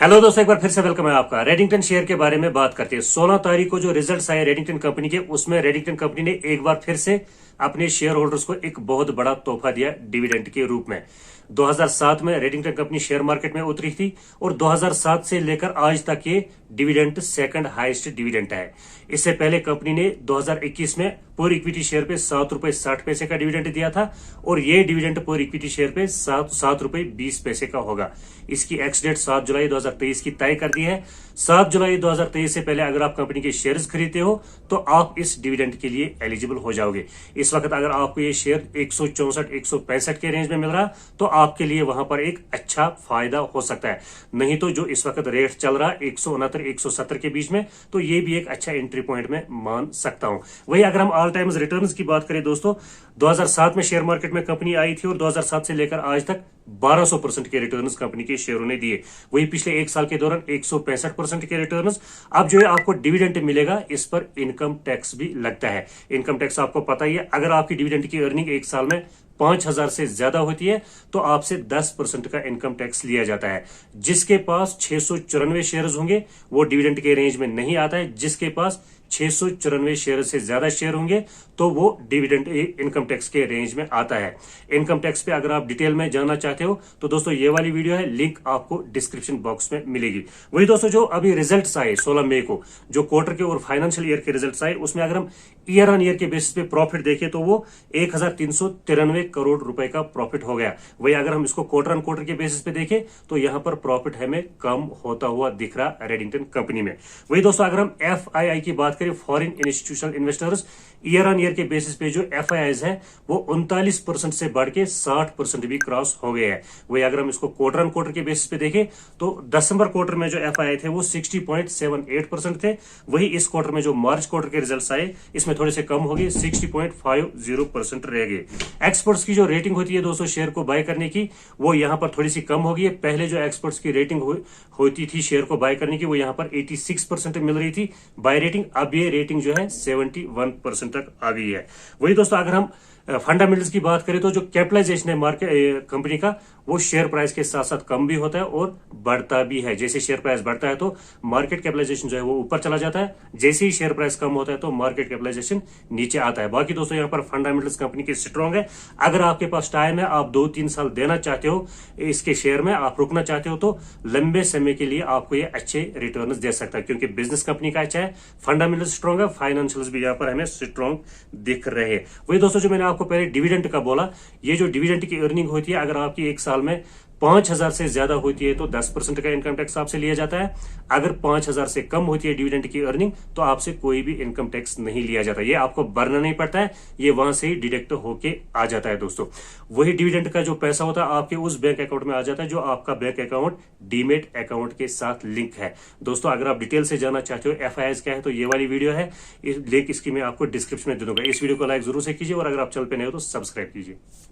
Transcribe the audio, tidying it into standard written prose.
Hello दोस्तों, एक बार फिर से वेलकम है आपका। रेडिंगटन शेयर के बारे में बात करते हैं। 16 तारीख को जो रिजल्ट्स आए रेडिंगटन कंपनी के, उसमें रेडिंगटन कंपनी ने एक बार फिर से अपने शेयर होल्डर्स को एक बहुत बड़ा तोहफा दिया डिविडेंड के रूप में। 2007 में रेडिंगटन कंपनी शेयर मार्केट में उतरी थी और 2007 से लेकर आज तक ये डिविडेंड सेकंड हाईएस्ट डिविडेंड है। इससे पहले कंपनी ने 2021 में पर इक्विटी शेयर पे ₹7.60 का डिविडेंड दिया था और ये डिविडेंड पर इक्विटी शेयर पे ₹7.20 का होगा। इसकी एक्स डेट 7 जुलाई 2023 की तय कर दी है। 7 जुलाई 2023 से पहले अगर आप कंपनी के शेयर्स खरीदते हो तो आप इस डिविडेंड के लिए एलिजिबल हो जाओगे। इस वक्त अगर आपको ये शेयर 164-165 के रेंज में मिल रहा तो आपके लिए वहां पर एक अच्छा फायदा हो सकता है। नहीं तो जो इस वक्त रेट चल रहा 169-170 के बीच में, तो ये भी एक अच्छा एंट्री पॉइंट में मान सकता हूं। वही अगर हम ऑल टाइम रिटर्न्स की बात करें दोस्तों, 2007 में शेयर मार्केट में कंपनी आई थी और 2007 से लेकर आज तक 1200% के रिटर्न्स कंपनी के शेयरों ने दिए। वही पिछले एक साल के दौरान 165% के रिटर्न्स। अब जो है आपको डिविडेंड मिलेगा, इस पर इनकम टैक्स भी लगता है। इनकम टैक्स आपको पता ही है, अगर आपकी डिविडेंड की अर्निंग एक साल में 5,000 से ज्यादा होती है तो आपसे 10% का इनकम टैक्स लिया जाता है। जिसके पास 694 शेयर्स होंगे वो डिविडेंड के रेंज में नहीं आता है। जिसके पास 694 शेयर से ज्यादा शेयर होंगे तो वो डिविडेंड इनकम टैक्स के रेंज में आता है। इनकम टैक्स पे अगर आप डिटेल में जानना चाहते हो तो दोस्तों ये वाली वीडियो है, लिंक आपको डिस्क्रिप्शन बॉक्स में मिलेगी। वही दोस्तों जो अभी रिजल्ट्स आए 16 मई को, जो क्वार्टर के और फाइनेंशियल ईयर के रिजल्ट्स आए, उसमें अगर हम ईयर ऑन ईयर के बेसिस पे प्रॉफिट देखें तो वो 1393 करोड़ रुपए का प्रॉफिट हो गया। वही अगर हम इसको क्वार्टर ऑन क्वार्टर के बेसिस पे देखें तो यहां पर प्रॉफिट हमें कम होता हुआ दिख रहा रेडिंगटन कंपनी में। वही दोस्तों अगर हम FII की बात करें, foreign institutional investors, year on year के बेसिस पे जो FIIs है वो 39% से बढ़ के 60% भी क्रॉस हो गए हैं। वही अगर हम इसको क्वार्टर ऑन क्वार्टर के बेसिस पे देखें तो दिसंबर क्वार्टर में जो FII थे वो 60.78% थे। वही इस क्वार्टर में जो मार्च क्वार्टर के रिजल्ट्स आए इसमें थोड़े से कम हो गए, 60.50% रह गए। एक्सपर्ट्स की जो रेटिंग होती है दोस्तों शेयर को बाय करने की, वो यहाँ पर थोड़ी सी कम हो गई है। पहले जो एक्सपर्ट्स की रेटिंग होती थी शेयर को बाय करने की, वो यहाँ पर 86% मिल रही थी बाय रेटिंग। अब ये रेटिंग जो है 71% तक आ गई है। वही दोस्तों अगर हम फंडामेंटल्स की बात करें तो जो कैपिटलाइजेशन है मार्केट कंपनी का, वो शेयर प्राइस के साथ साथ कम भी होता है और बढ़ता भी है। जैसे शेयर प्राइस बढ़ता है तो मार्केट कैपिटलाइजेशन जो है वो ऊपर चला जाता है, जैसे ही शेयर प्राइस कम होता है तो मार्केट कैपिटलाइजेशन नीचे आता है। बाकी दोस्तों यहाँ पर फंडामेंटल्स कंपनी की स्ट्रॉन्ग है। अगर आपके पास टाइम है, आप 2-3 साल देना चाहते हो इसके शेयर में, आप रुकना चाहते हो, तो लंबे समय के लिए आपको ये अच्छे रिटर्न दे सकता है, क्योंकि बिजनेस कंपनी का अच्छा है, फंडामेंटल्स स्ट्रॉन्ग है, फाइनेंशियल्स भी यहाँ पर हमें स्ट्रॉन्ग दिख रहे हैं। वही दोस्तों जो मैंने आपको पहले डिविडेंड का बोला, ये जो डिविडेंड की अर्निंग होती है, अगर आपकी एक साल में 5,000 से ज्यादा होती है तो 10% का इनकम टैक्स आपसे लिया जाता है। अगर 5,000 से कम होती है डिविडेंड की अर्निंग तो आपसे कोई भी इनकम टैक्स नहीं लिया जाता। ये आपको भरना नहीं पड़ता है, ये वहां से ही डिडक्ट होके आ जाता है दोस्तों। वही डिविडेंड का जो पैसा होता है आपके उस बैंक अकाउंट में आ जाता है जो आपका बैंक अकाउंट डीमेट अकाउंट के साथ लिंक है। दोस्तों अगर आप डिटेल से जानना चाहते हो FIIs क्या है तो ये वाली वीडियो है, लिंक इसकी मैं आपको डिस्क्रिप्शन में दे दूंगा। इस वीडियो को लाइक जरूर से कीजिए और अगर आप चैनल पे नए हो तो सब्सक्राइब कीजिए।